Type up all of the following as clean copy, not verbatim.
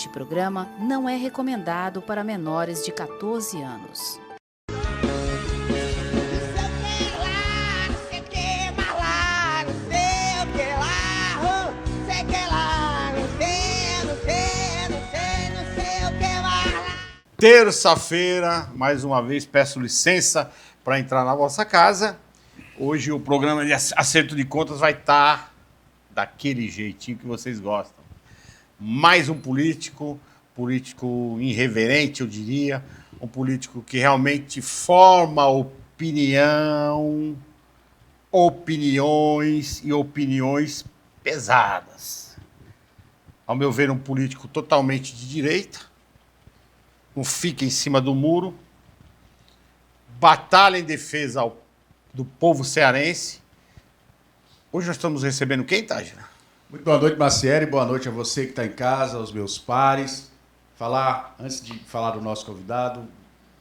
Este programa não é recomendado para menores de 14 anos. Terça-feira, mais uma vez, peço licença para entrar na vossa casa. Hoje o programa de acerto de contas vai estar daquele jeitinho que vocês gostam. Mais um político irreverente, eu diria, um político que realmente forma opiniões e opiniões pesadas. Ao meu ver, um político totalmente de direita, não fica em cima do muro, batalha em defesa do povo cearense. Hoje nós estamos recebendo quem, Tágira? Muito boa noite, Macieri. Boa noite a você que está em casa, aos meus pares. Antes de falar do nosso convidado,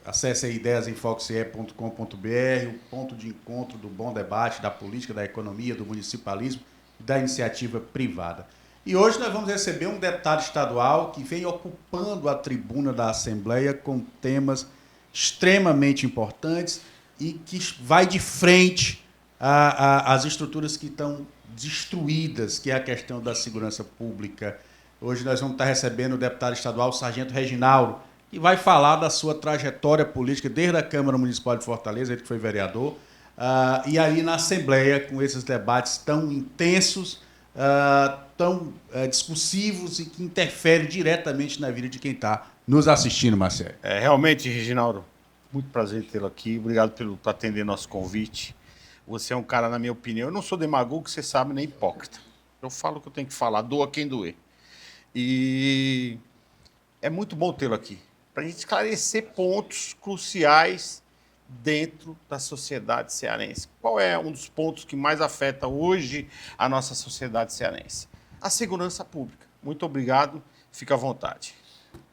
acesse aí ideiasemfoque.com.br, o ponto de encontro do bom debate, da política, da economia, do municipalismo e da iniciativa privada. E hoje nós vamos receber um deputado estadual que vem ocupando a tribuna da Assembleia com temas extremamente importantes e que vai de frente às estruturas que estão destruídas, que é a questão da segurança pública. Hoje nós vamos estar recebendo o deputado estadual Sargento Reginaldo, que vai falar da sua trajetória política desde a Câmara Municipal de Fortaleza, ele que foi vereador, e aí na Assembleia, com esses debates tão intensos, tão discursivos e que interferem diretamente na vida de quem está nos assistindo, Marcelo. Realmente, Reginaldo, muito prazer tê-lo aqui. Obrigado por atender nosso convite. Você é um cara, na minha opinião, eu não sou demagogo, você sabe, nem hipócrita. Eu falo o que eu tenho que falar, doa quem doer. E é muito bom tê-lo aqui, para a gente esclarecer pontos cruciais dentro da sociedade cearense. Qual é um dos pontos que mais afeta hoje a nossa sociedade cearense? A segurança pública. Muito obrigado, fica à vontade.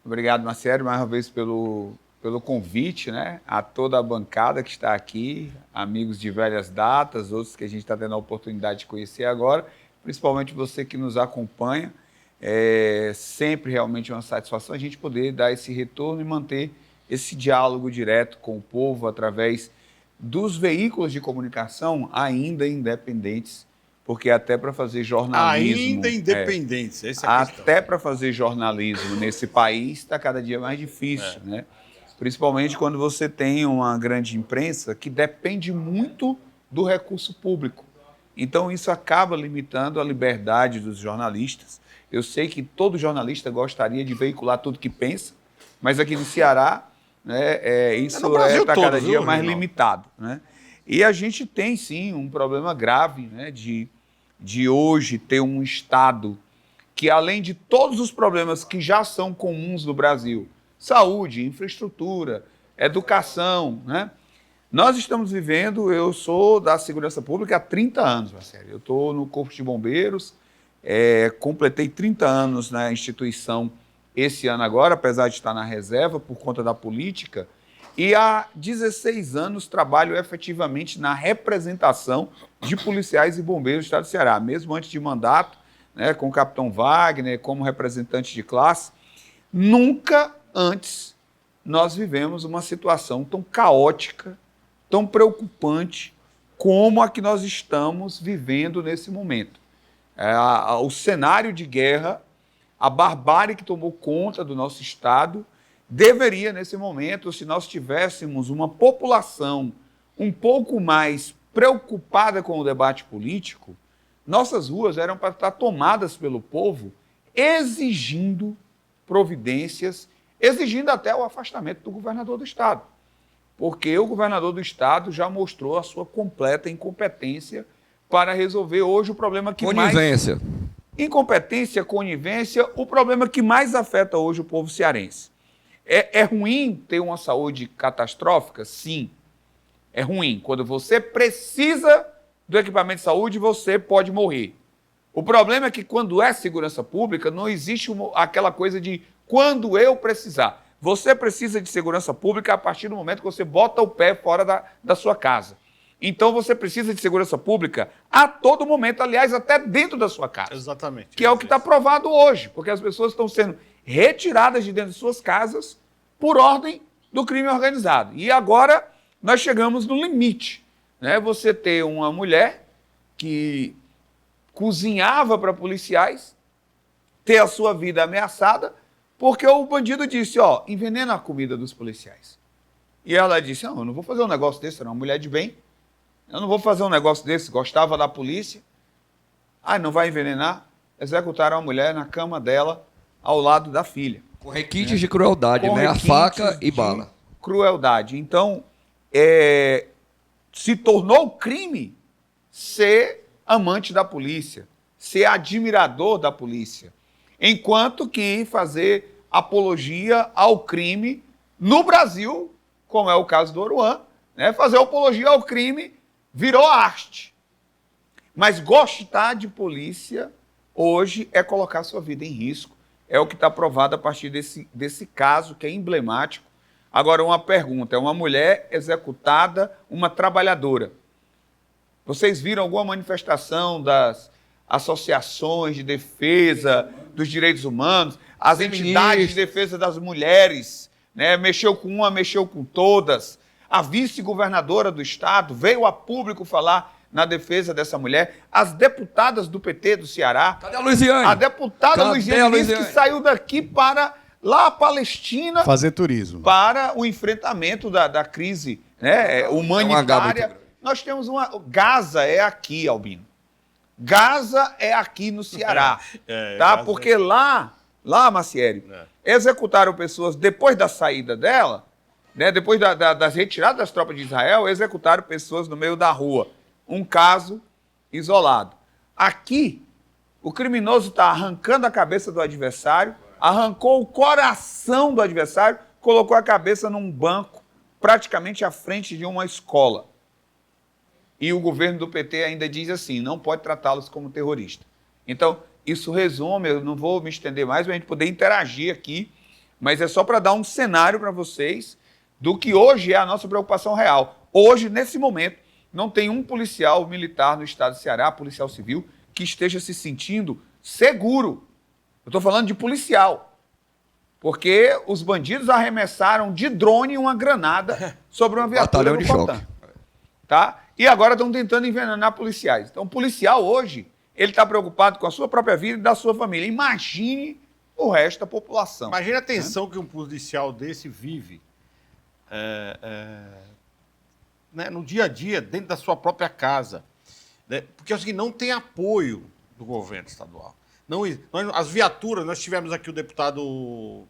Obrigado, Marcelo, mais uma vez pelo convite, né? A toda a bancada que está aqui, amigos de velhas datas, outros que a gente está tendo a oportunidade de conhecer agora, principalmente você que nos acompanha. É sempre realmente uma satisfação a gente poder dar esse retorno e manter esse diálogo direto com o povo através dos veículos de comunicação ainda independentes, porque até para fazer jornalismo... Ainda independentes, essa é a questão. Até para fazer jornalismo nesse país está cada dia mais difícil, né? Principalmente quando você tem uma grande imprensa que depende muito do recurso público. Então isso acaba limitando a liberdade dos jornalistas. Eu sei que todo jornalista gostaria de veicular tudo que pensa, mas aqui no Ceará, né, isso está cada dia mais limitado, né? E a gente tem, sim, um problema grave, né, de hoje ter um Estado que, além de todos os problemas que já são comuns no Brasil, saúde, infraestrutura, educação, né? Nós estamos vivendo, eu sou da segurança pública há 30 anos, Marcelo. Eu estou no Corpo de Bombeiros, completei 30 anos na instituição esse ano agora, apesar de estar na reserva por conta da política, e há 16 anos trabalho efetivamente na representação de policiais e bombeiros do estado do Ceará, mesmo antes de mandato, né, com o capitão Wagner, como representante de classe. Nunca antes nós vivemos uma situação tão caótica, tão preocupante como a que nós estamos vivendo nesse momento. O cenário de guerra, a barbárie que tomou conta do nosso Estado, deveria, nesse momento, se nós tivéssemos uma população um pouco mais preocupada com o debate político, nossas ruas eram para estar tomadas pelo povo, exigindo providências, exigindo até o afastamento do governador do Estado. Porque o governador do Estado já mostrou a sua completa incompetência para resolver hoje o problema que Conivência. Incompetência, conivência, o problema que mais afeta hoje o povo cearense. É ruim ter uma saúde catastrófica? Sim, é ruim. Quando você precisa do equipamento de saúde, você pode morrer. O problema é que quando é segurança pública, não existe aquela coisa de quando eu precisar. Você precisa de segurança pública a partir do momento que você bota o pé fora da sua casa. Então você precisa de segurança pública a todo momento, aliás, até dentro da sua casa. Exatamente. Que é o que está provado hoje, porque as pessoas estão sendo retiradas de dentro de suas casas por ordem do crime organizado. E agora nós chegamos no limite, né? Você ter uma mulher que cozinhava para policiais ter a sua vida ameaçada porque o bandido disse, ó, envenena a comida dos policiais. E ela disse, não, eu não vou fazer um negócio desse, era uma mulher de bem, eu não vou fazer um negócio desse, gostava da polícia. Ah, não vai envenenar? Executaram a mulher na cama dela, ao lado da filha. Com requintes de crueldade, Com né? A requintes faca e de bala. Crueldade. Então, se tornou crime ser amante da polícia, ser admirador da polícia, enquanto que fazer apologia ao crime no Brasil, como é o caso do Oruan, né? Fazer apologia ao crime virou arte. Mas gostar de polícia hoje é colocar sua vida em risco. É o que está provado a partir desse caso, que é emblemático. Agora, uma pergunta: é uma mulher executada, uma trabalhadora. Vocês viram alguma manifestação das associações de defesa dos direitos humanos, as entidades de defesa das mulheres, né? Mexeu com uma, mexeu com todas. A vice-governadora do estado veio a público falar na defesa dessa mulher. As deputadas do PT do Ceará. Cadê a Luiziane? A deputada Luiziane disse que saiu daqui para lá a Palestina Fazer turismo. para o enfrentamento da crise, né, humanitária. Nós temos Gaza é aqui, Albino. Gaza é aqui no Ceará. Tá? Porque lá, Macieri, executaram pessoas depois da saída dela, né, depois das retiradas das tropas de Israel, executaram pessoas no meio da rua. Um caso isolado. Aqui, o criminoso está arrancando a cabeça do adversário, arrancou o coração do adversário, colocou a cabeça num banco, praticamente à frente de uma escola. E o governo do PT ainda diz assim, não pode tratá-los como terrorista. Então, isso resume, eu não vou me estender mais, para a gente poder interagir aqui, mas é só para dar um cenário para vocês do que hoje é a nossa preocupação real. Hoje, nesse momento, não tem um policial militar no estado do Ceará, policial civil, que esteja se sentindo seguro. Eu estou falando de policial. Porque os bandidos arremessaram de drone uma granada sobre uma viatura Batalhão de choque. Tá? E agora estão tentando envenenar policiais. Então, o policial hoje, ele está preocupado com a sua própria vida e da sua família. Imagine o resto da população. Imagina a tensão que um policial desse vive né, no dia a dia, dentro da sua própria casa. Né? Porque é o seguinte, não tem apoio do governo estadual. As viaturas, nós tivemos aqui o deputado...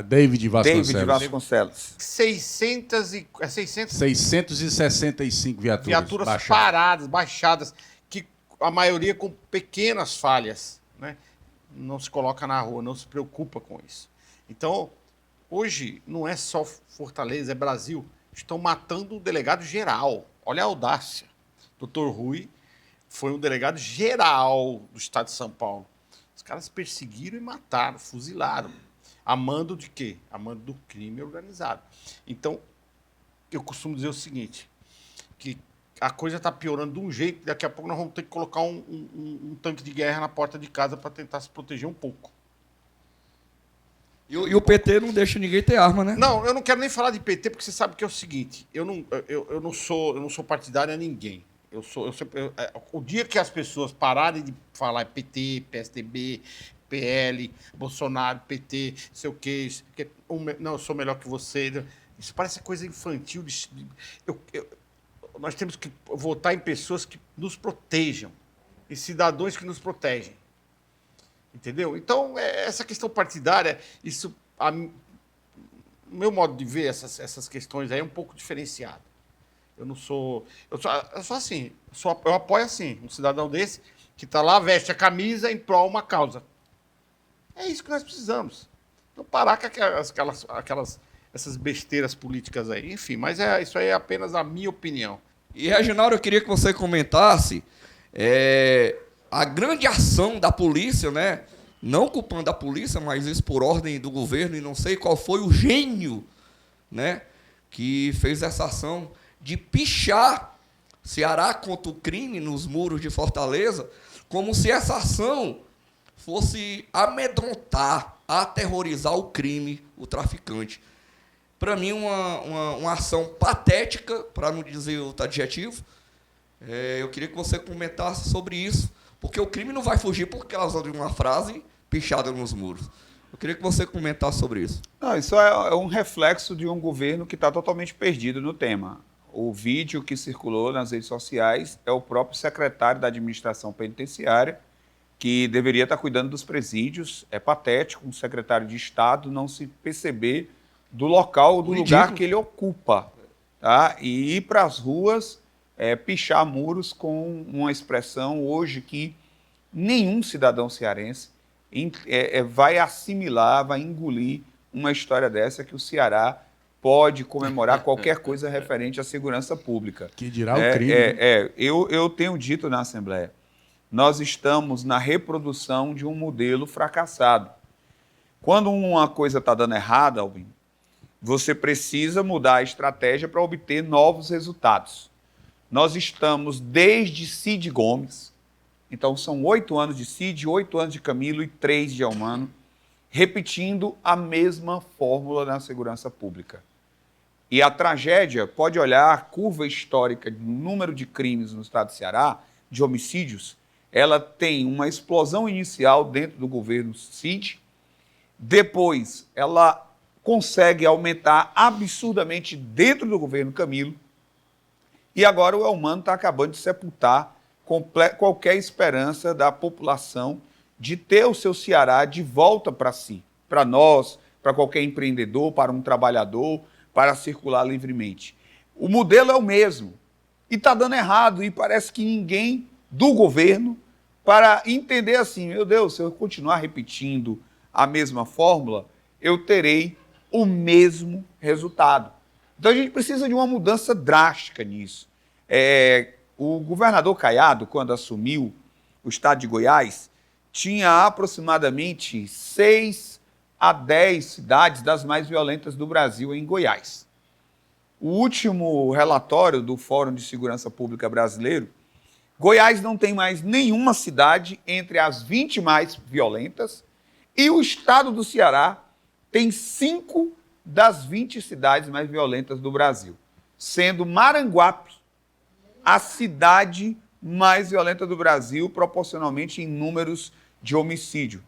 David Vasconcelos. David Vasconcelos. 665 viaturas paradas, baixadas, que a maioria com pequenas falhas, né? Não se coloca na rua, não se preocupa com isso. Então, hoje, não é só Fortaleza, é Brasil. Estão matando o delegado geral. Olha a audácia. Dr. Rui foi um delegado geral do estado de São Paulo. Os caras perseguiram e mataram, fuzilaram. A mando de quê? A mando do crime organizado. Então, eu costumo dizer o seguinte, que a coisa está piorando de um jeito, daqui a pouco nós vamos ter que colocar um tanque de guerra na porta de casa para tentar se proteger um pouco. E o PT não deixa ninguém ter arma, né? Não, eu não quero nem falar de PT, porque você sabe que é o seguinte, eu não sou partidário a ninguém. O dia que as pessoas pararem de falar PT, PSDB, PL, Bolsonaro, PT, sei o quê, não, eu sou melhor que você. Isso parece coisa infantil. Nós temos que votar em pessoas que nos protejam, em cidadãos que nos protegem. Entendeu? Então, essa questão partidária, isso, o meu modo de ver essas questões aí é um pouco diferenciado. Eu sou assim, eu apoio assim, um cidadão desse que está lá, veste a camisa em prol de uma causa. É isso que nós precisamos. Então, parar com essas besteiras políticas aí. Enfim, mas isso aí é apenas a minha opinião. E, Reginaldo, eu queria que você comentasse a grande ação da polícia, né? Não culpando a polícia, mas isso por ordem do governo, e não sei qual foi o gênio, né, que fez essa ação de pichar Ceará contra o crime nos muros de Fortaleza, como se essa ação fosse amedrontar aterrorizar o crime, o traficante. Para mim, uma ação patética, para não dizer outro adjetivo. Eu queria que você comentasse sobre isso, porque o crime não vai fugir por causa de uma frase pichada nos muros. Eu queria que você comentasse sobre isso. Não, isso é um reflexo de um governo que está totalmente perdido no tema. O vídeo que circulou nas redes sociais é o próprio secretário da administração penitenciária, que deveria estar cuidando dos presídios. É patético um secretário de Estado não se perceber do local, do lugar que ele ocupa, tá? E ir para as ruas, pichar muros com uma expressão hoje que nenhum cidadão cearense vai assimilar, vai engolir uma história dessa, que o Ceará pode comemorar qualquer coisa referente à segurança pública. Que dirá o crime. Eu tenho dito na Assembleia, nós estamos na reprodução de um modelo fracassado. Quando uma coisa está dando errada, Albino, você precisa mudar a estratégia para obter novos resultados. Nós estamos desde Cid Gomes, então são 8 anos de Cid, 8 anos de Camilo e 3 de Elmano, repetindo a mesma fórmula na segurança pública. E a tragédia, pode olhar a curva histórica do número de crimes no estado do Ceará, de homicídios, ela tem uma explosão inicial dentro do governo Cid, depois ela consegue aumentar absurdamente dentro do governo Camilo, e agora o Elmano está acabando de sepultar qualquer esperança da população de ter o seu Ceará de volta para si, para nós, para qualquer empreendedor, para um trabalhador, para circular livremente. O modelo é o mesmo, e está dando errado, e parece que ninguém do governo, para entender assim, meu Deus, se eu continuar repetindo a mesma fórmula, eu terei o mesmo resultado. Então a gente precisa de uma mudança drástica nisso. O governador Caiado, quando assumiu o estado de Goiás, tinha aproximadamente 6 a 10 cidades das mais violentas do Brasil em Goiás. O último relatório do Fórum de Segurança Pública Brasileiro, Goiás não tem mais nenhuma cidade entre as 20 mais violentas, e o estado do Ceará tem 5 das 20 cidades mais violentas do Brasil, sendo Maranguape a cidade mais violenta do Brasil, proporcionalmente em números de homicídio.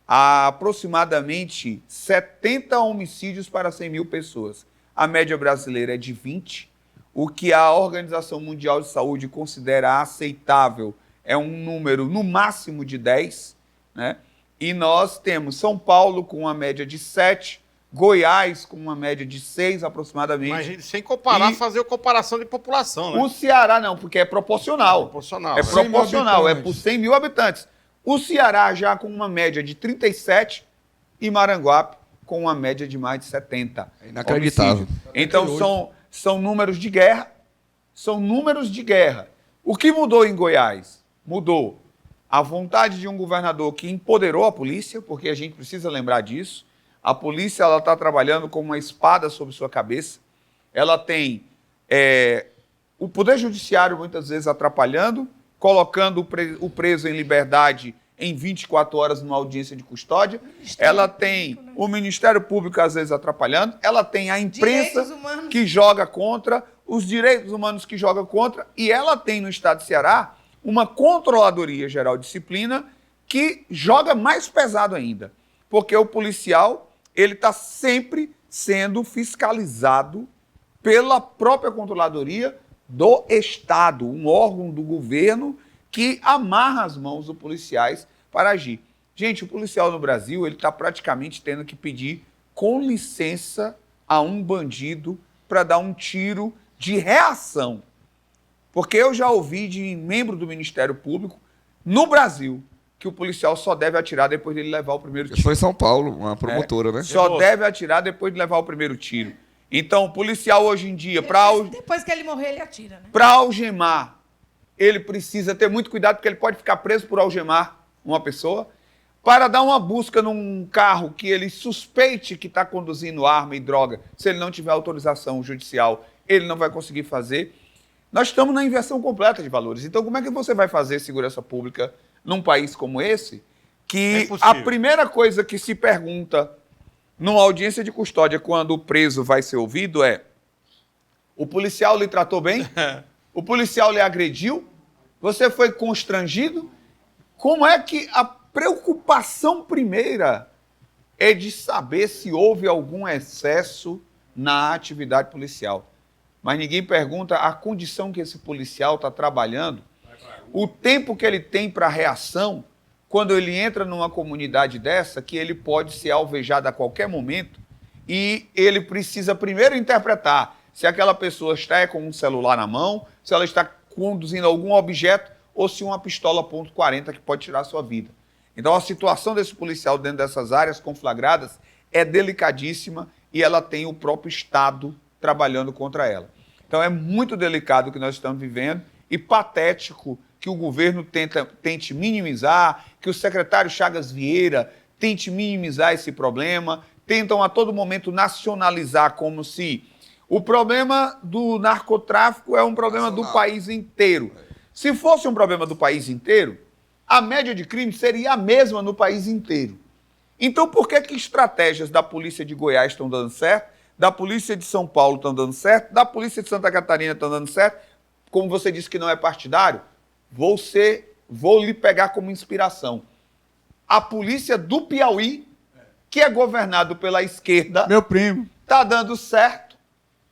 Há aproximadamente 70 homicídios para 100 mil pessoas. A média brasileira é de 20. O que a Organização Mundial de Saúde considera aceitável é um número no máximo de 10, né? E nós temos São Paulo com uma média de 7, Goiás com uma média de 6 aproximadamente. Mas, gente, sem comparar, fazer a comparação de população, né? O Ceará não, porque é proporcional. É proporcional, é por 100 mil habitantes. O Ceará já com uma média de 37 e Maranguape com uma média de mais de 70. É inacreditável. Então são números de guerra, são números de guerra. O que mudou em Goiás? Mudou a vontade de um governador que empoderou a polícia, porque a gente precisa lembrar disso. A polícia está trabalhando com uma espada sobre sua cabeça. Ela tem o Poder Judiciário muitas vezes atrapalhando, colocando o preso em liberdade em 24 horas numa audiência de custódia. Ela tem o Ministério Público às vezes atrapalhando. Ela tem a imprensa que joga contra, os direitos humanos que joga contra. E ela tem no estado de Ceará uma Controladoria Geral de Disciplina que joga mais pesado ainda. Porque o policial ele está sempre sendo fiscalizado pela própria Controladoria do Estado, um órgão do governo que amarra as mãos dos policiais para agir. Gente, o policial no Brasil ele está praticamente tendo que pedir com licença a um bandido para dar um tiro de reação. Porque eu já ouvi de membro do Ministério Público no Brasil que o policial só deve atirar depois de ele levar o primeiro tiro. Foi em São Paulo, uma promotora, né? Só deve atirar depois de levar o primeiro tiro. Então, o policial hoje em dia, depois que ele morrer, ele atira, né? Para algemar, ele precisa ter muito cuidado, porque ele pode ficar preso por algemar uma pessoa. Para dar uma busca num carro que ele suspeite que está conduzindo arma e droga, se ele não tiver autorização judicial, ele não vai conseguir fazer. Nós estamos na inversão completa de valores. Então, como é que você vai fazer segurança pública num país como esse, que É a primeira coisa que se pergunta numa audiência de custódia, quando o preso vai ser ouvido, é: o policial lhe tratou bem? O policial lhe agrediu? Você foi constrangido? Como é que a preocupação primeira é de saber se houve algum excesso na atividade policial? Mas ninguém pergunta a condição que esse policial está trabalhando, o tempo que ele tem para reação, quando ele entra numa comunidade dessa, que ele pode ser alvejado a qualquer momento, e ele precisa primeiro interpretar se aquela pessoa está com um celular na mão, se ela está conduzindo algum objeto, ou se uma pistola .40 que pode tirar a sua vida. Então a situação desse policial dentro dessas áreas conflagradas é delicadíssima e ela tem o próprio Estado trabalhando contra ela. Então é muito delicado o que nós estamos vivendo e patético que o governo tente minimizar, que o secretário Chagas Vieira tente minimizar esse problema, tentam a todo momento nacionalizar como se o problema do narcotráfico é um problema do país inteiro. Se fosse um problema do país inteiro, a média de crime seria a mesma no país inteiro. Então por que estratégias da polícia de Goiás estão dando certo, da polícia de São Paulo estão dando certo, da polícia de Santa Catarina estão dando certo? Como você disse que não é partidário, vou lhe pegar como inspiração. A polícia do Piauí, que é governado pela esquerda, Meu primo. está dando certo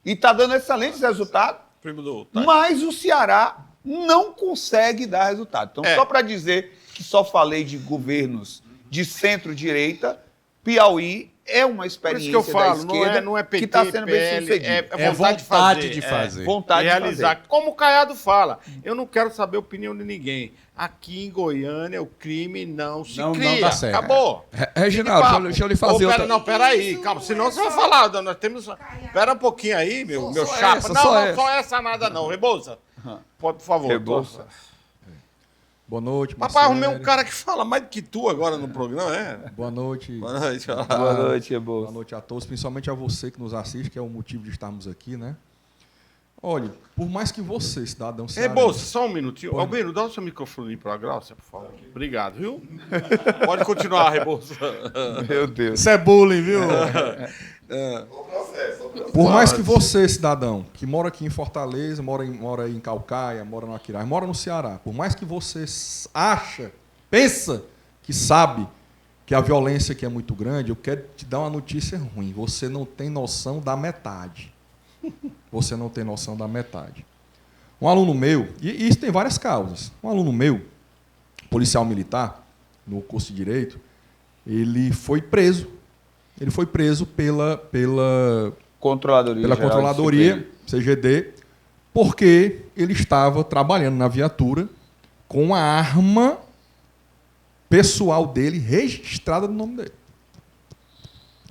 e está dando excelentes resultados, Primo do... mas o Ceará não consegue dar resultado. Então, só para dizer que só falei de governos de centro-direita, Piauí é uma Por experiência isso que eu falo, da esquerda não é PT, que está sendo bem PL, sucedido. é vontade de fazer. Vontade de realizar. fazer. Como o Caiado fala, eu não quero saber a opinião de ninguém. Aqui em Goiânia, o crime não se Não cria. dá certo. Acabou. Reginaldo, deixa eu lhe fazer Ô, outra... peraí, calma. Senão você vai falar. Nós temos... Pera um pouquinho aí, meu Só chapa. essa, Não, só não, essa. só essa nada não. Rebouça. Pode, por favor. Rebouça. Boa noite, Papai, arrumei um Marcelo. cara que fala mais do que tu agora no programa, é? Boa noite. Boa noite. Boa noite, Rebouça. Boa noite a todos, principalmente a você que nos assiste, que é o motivo de estarmos aqui, né? Olha, por mais que você, cidadão cearense... Rebouça, só um minutinho. Pode. Albino, dá o seu microfone para a Glaucia, por favor. Obrigado, viu? Pode continuar, Rebouça. Meu Deus. Isso é bullying, viu? Por mais que você, cidadão, que mora aqui em Fortaleza, mora aí em Caucaia, mora no Aquiraz, mora no Ceará, por mais que você pensa que sabe que a violência aqui é muito grande, eu quero te dar uma notícia ruim. Você não tem noção da metade. Você não tem noção da metade. Um aluno meu, e isso tem várias causas, um aluno meu, policial militar, no curso de Direito, ele foi preso. Ele foi preso pela Controladoria. Geral de Controladoria, CGD, porque ele estava trabalhando na viatura com a arma pessoal dele registrada no nome dele.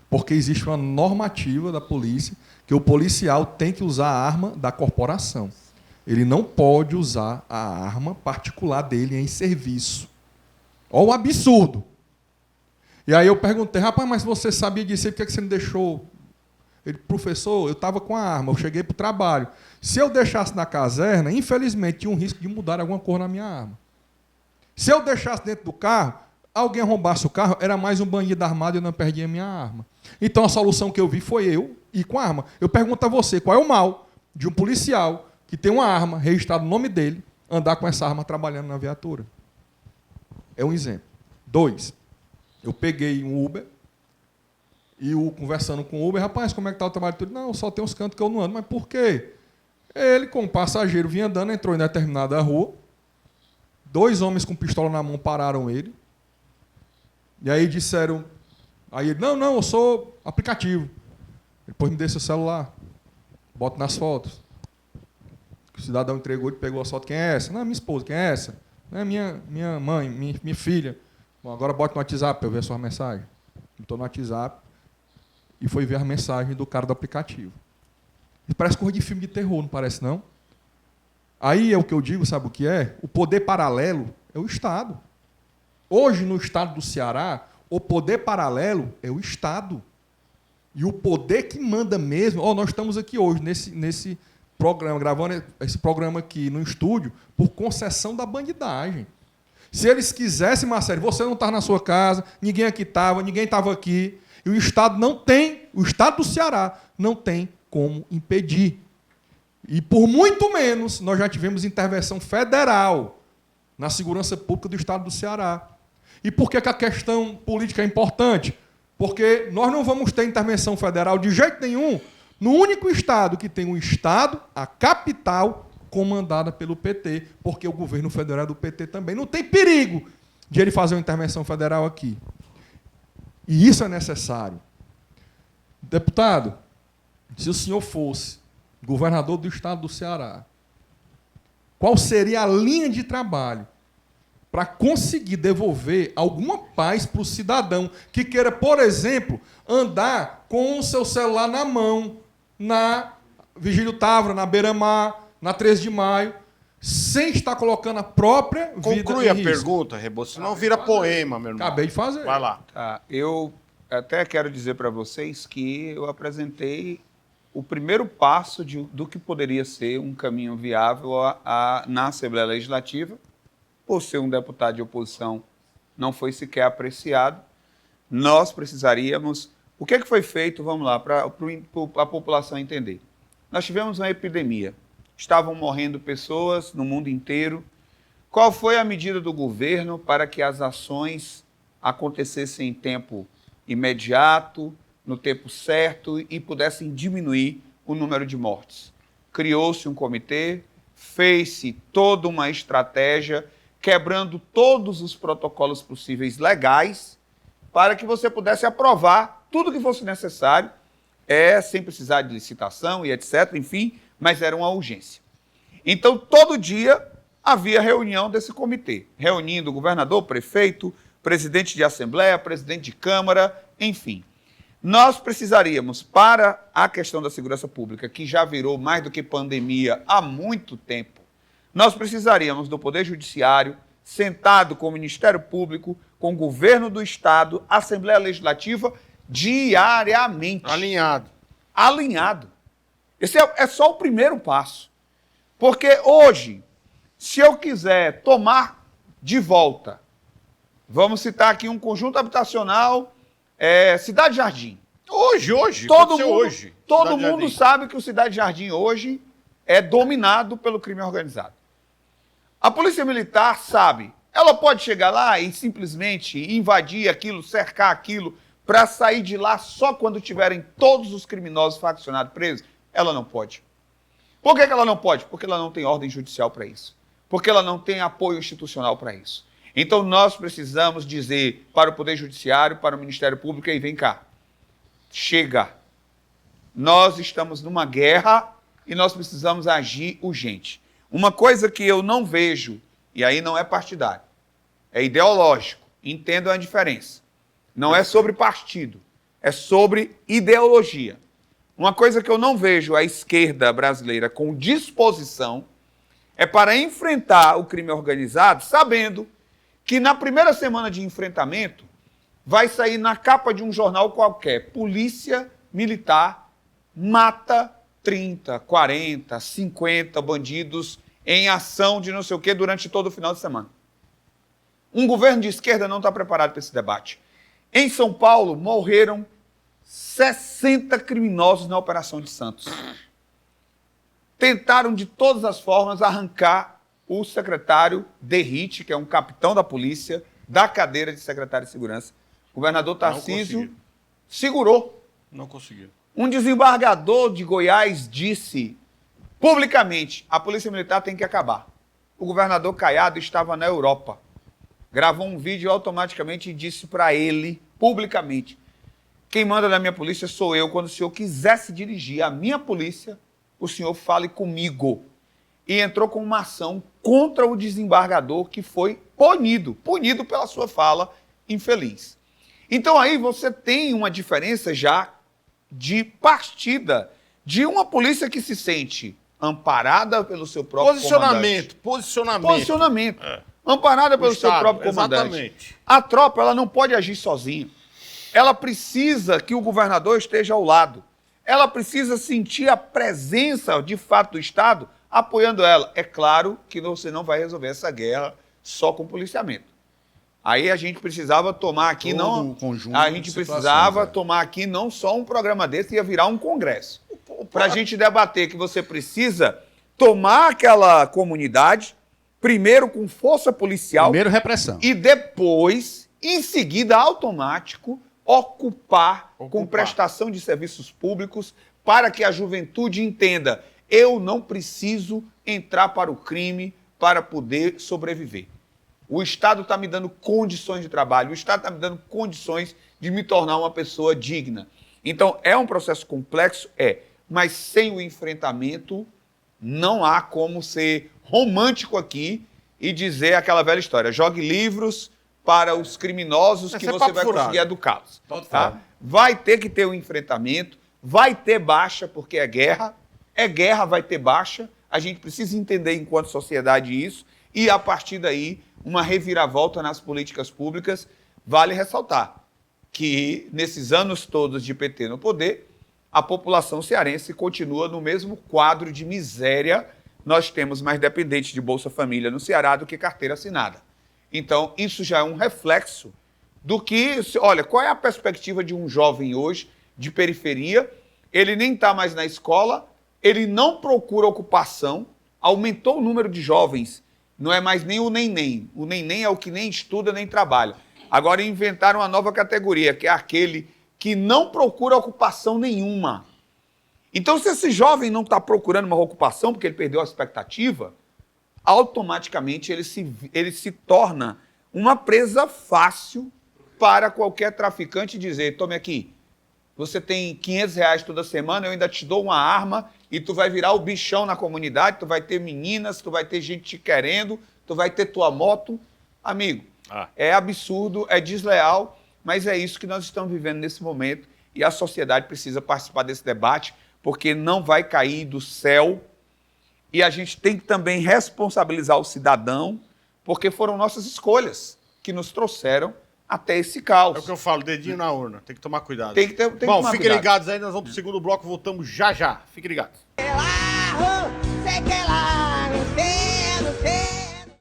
Porque existe uma normativa da polícia que o policial tem que usar a arma da corporação. Ele não pode usar a arma particular dele em serviço. Olha o absurdo. E aí eu perguntei, rapaz, mas você sabia disso, por que você não deixou? Ele, professor, eu estava com a arma, eu cheguei para o trabalho. Se eu deixasse na caserna, infelizmente, tinha um risco de mudar alguma cor na minha arma. Se eu deixasse dentro do carro, alguém roubasse o carro, era mais um bandido armado e eu não perdia a minha arma. Então a solução que eu vi foi eu ir com a arma. Eu pergunto a você, qual é o mal de um policial que tem uma arma registrada no nome dele, andar com essa arma trabalhando na viatura? É um exemplo. 2. Eu peguei um Uber e conversando com o Uber, rapaz, como é que está o trabalho? Não, só tem uns cantos que eu não ando. Mas por quê? Ele, como passageiro, vinha andando, entrou em determinada rua, 2 homens com pistola na mão pararam ele, e aí disseram, aí ele, não, eu sou aplicativo. Depois me dê seu celular, boto nas fotos. O cidadão entregou, ele pegou a foto, quem é essa? Não, minha esposa, quem é essa? Não, é minha mãe, minha filha. Bom, agora bote no WhatsApp para eu ver a sua mensagem. Estou no WhatsApp e foi ver a mensagem do cara do aplicativo. E parece coisa de filme de terror, não parece, não? Aí é o que eu digo, sabe o que é? O poder paralelo é o Estado. Hoje, no estado do Ceará, o poder paralelo é o Estado. E o poder que manda mesmo... nós estamos aqui hoje, nesse programa, gravando esse programa aqui no estúdio, por concessão da bandidagem. Se eles quisessem, Marcelo, você não estava na sua casa, ninguém aqui estava, ninguém estava aqui, e o Estado não tem, o Estado do Ceará não tem como impedir. E por muito menos nós já tivemos intervenção federal na segurança pública do Estado do Ceará. E por que a questão política é importante? Porque nós não vamos ter intervenção federal de jeito nenhum no único Estado que tem um Estado, a capital, comandada pelo PT, porque o governo federal é do PT também. Não tem perigo de ele fazer uma intervenção federal aqui. E isso é necessário. Deputado, se o senhor fosse governador do Estado do Ceará, qual seria a linha de trabalho para conseguir devolver alguma paz para o cidadão que queira, por exemplo, andar com o seu celular na mão, na Vigílio Távora, na Beira-Mar, na 13 de maio, sem estar colocando a própria vida em risco? Conclui a pergunta, Rebouças, senão vira poema, meu irmão. Acabei de fazer. Vai lá. Tá, eu até quero dizer para vocês que eu apresentei o primeiro passo do que poderia ser um caminho viável na Assembleia Legislativa. Por ser um deputado de oposição, não foi sequer apreciado. Nós precisaríamos... O que é que foi feito, vamos lá, para a população entender? Nós tivemos uma epidemia. Estavam morrendo pessoas no mundo inteiro. Qual foi a medida do governo para que as ações acontecessem em tempo imediato, no tempo certo e pudessem diminuir o número de mortes? Criou-se um comitê, fez-se toda uma estratégia, quebrando todos os protocolos possíveis legais, para que você pudesse aprovar tudo que fosse necessário, sem precisar de licitação e etc., enfim, mas era uma urgência. Então, todo dia havia reunião desse comitê, reunindo o governador, prefeito, presidente de assembleia, presidente de câmara, enfim. Nós precisaríamos, para a questão da segurança pública, que já virou mais do que pandemia há muito tempo, nós precisaríamos do Poder Judiciário, sentado com o Ministério Público, com o Governo do Estado, Assembleia Legislativa, diariamente. Alinhado. Alinhado. Esse é só o primeiro passo. Porque hoje, se eu quiser tomar de volta, vamos citar aqui um conjunto habitacional, Cidade Jardim. Hoje. Todo mundo sabe que o Cidade Jardim hoje é dominado pelo crime organizado. A Polícia Militar sabe, ela pode chegar lá e simplesmente invadir aquilo, cercar aquilo, para sair de lá só quando tiverem todos os criminosos faccionados presos? Ela não pode. Por que ela não pode? Porque ela não tem ordem judicial para isso. Porque ela não tem apoio institucional para isso. Então nós precisamos dizer para o Poder Judiciário, para o Ministério Público, e vem cá, chega. Nós estamos numa guerra e nós precisamos agir urgente. Uma coisa que eu não vejo, e aí não é partidário, é ideológico, entendam a diferença. Não é sobre partido, é sobre ideologia. Uma coisa que eu não vejo a esquerda brasileira com disposição é para enfrentar o crime organizado, sabendo que na primeira semana de enfrentamento vai sair na capa de um jornal qualquer: Polícia Militar mata 30, 40, 50 bandidos em ação de não sei o quê durante todo o final de semana. Um governo de esquerda não está preparado para esse debate. Em São Paulo, morreram 60 criminosos na Operação de Santos. Tentaram de todas as formas arrancar o secretário Derrite, que é um capitão da polícia, da cadeira de secretário de segurança. O governador Tarcísio segurou. Não conseguiu. Um desembargador de Goiás disse publicamente: a Polícia Militar tem que acabar. O governador Caiado estava na Europa. Gravou um vídeo automaticamente e disse para ele, publicamente: quem manda na minha polícia sou eu. Quando o senhor quisesse dirigir a minha polícia, o senhor fale comigo. E entrou com uma ação contra o desembargador, que foi punido pela sua fala infeliz. Então aí você tem uma diferença já de partida de uma polícia que se sente amparada pelo seu próprio comandante. Posicionamento. Amparada pelo seu próprio comandante. Exatamente. A tropa, ela não pode agir sozinha. Ela precisa que o governador esteja ao lado. Ela precisa sentir a presença, de fato, do Estado apoiando ela. É claro que você não vai resolver essa guerra só com policiamento. Aí a gente precisava tomar aqui Todo o conjunto a gente de precisava situações, tomar aqui não só um programa desse, ia virar um congresso. Para a gente debater que você precisa tomar aquela comunidade, primeiro com força policial, Primeiro, repressão. e depois, em seguida, automático, ocupar com prestação de serviços públicos para que a juventude entenda: eu não preciso entrar para o crime para poder sobreviver. O Estado está me dando condições de trabalho, o Estado está me dando condições de me tornar uma pessoa digna. Então, é um processo complexo? É, mas sem o enfrentamento, não há como ser romântico aqui e dizer aquela velha história: jogue livros para os criminosos que você vai conseguir educá-los. Tá? Vai ter que ter um enfrentamento, vai ter baixa, porque é guerra, vai ter baixa. A gente precisa entender enquanto sociedade isso, e a partir daí, uma reviravolta nas políticas públicas. Vale ressaltar que nesses anos todos de PT no poder, a população cearense continua no mesmo quadro de miséria. Nós temos mais dependentes de Bolsa Família no Ceará do que carteira assinada. Então, isso já é um reflexo do que... Olha, qual é a perspectiva de um jovem hoje, de periferia? Ele nem está mais na escola, ele não procura ocupação, aumentou o número de jovens, não é mais nem o neném. O neném é o que nem estuda nem trabalha. Agora inventaram uma nova categoria, que é aquele que não procura ocupação nenhuma. Então, se esse jovem não está procurando uma ocupação porque ele perdeu a expectativa, automaticamente ele se torna uma presa fácil para qualquer traficante dizer: tome aqui, você tem R$500 toda semana, eu ainda te dou uma arma e tu vai virar o bichão na comunidade, tu vai ter meninas, tu vai ter gente te querendo, tu vai ter tua moto. Amigo, é absurdo, é desleal, mas é isso que nós estamos vivendo nesse momento e a sociedade precisa participar desse debate, porque não vai cair do céu. E a gente tem que também responsabilizar o cidadão, porque foram nossas escolhas que nos trouxeram até esse caos. É o que eu falo, dedinho na urna. Tem que tomar cuidado. Tem que Bom, tomar fiquem cuidado. ligados aí, nós vamos pro segundo bloco, voltamos já já. Fiquem ligados. Sei que lá, não sei